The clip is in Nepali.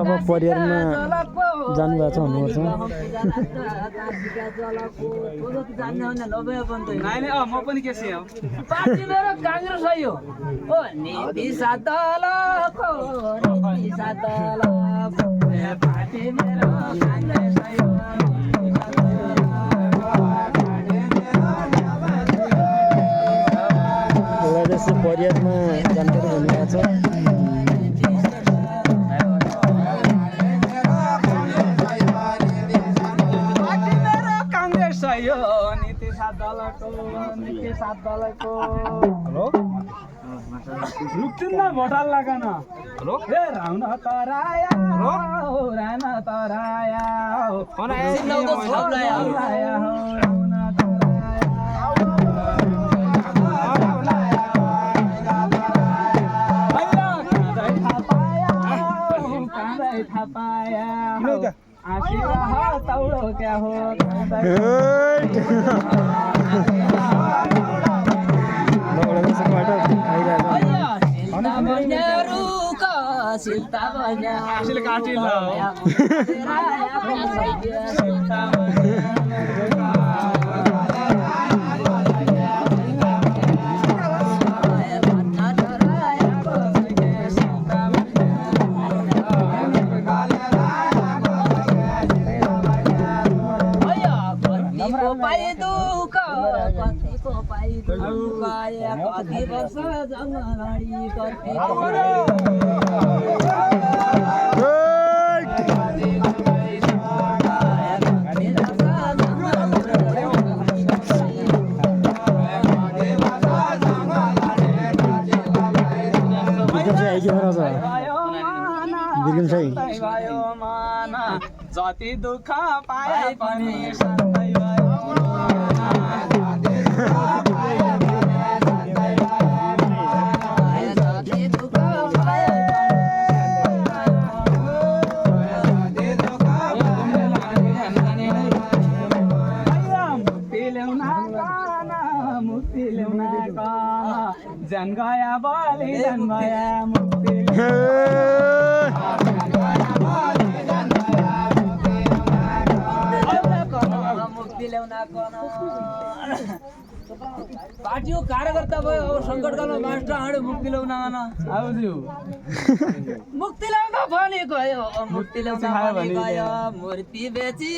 नेपाल परिवारमा जानुभएको छ भन्नुपर्छ म पनि के छ पार्टी मेरो काङ्ग्रेस हो ओ नीति सातलको पार्टी मेरो काङ्ग्रेस हो एउटा जस्तो परिवारमा जानकारी हुनुभएको छ हेलो रुक्छिन् न भोटाल लगान हेलो ए राउन तराया हेलो रान तराया फोन आयो सिन्दाउको छप लाया हो राउन तराया आशिरा हो तौलो क्या हो जति दुःख पाए पनि सधैँ मुक्ति ल्याउन जन गया बलि जन गया मुक्ति पार्टी कार्यकर्ता भयो अब सङ्कटकालमा मास्टर हाँड्यो मुक्ति ल्याउन मुक्ति ल्याउन पनि गयो मुक्ति ल्याउन पनि गयो मूर्ति बेची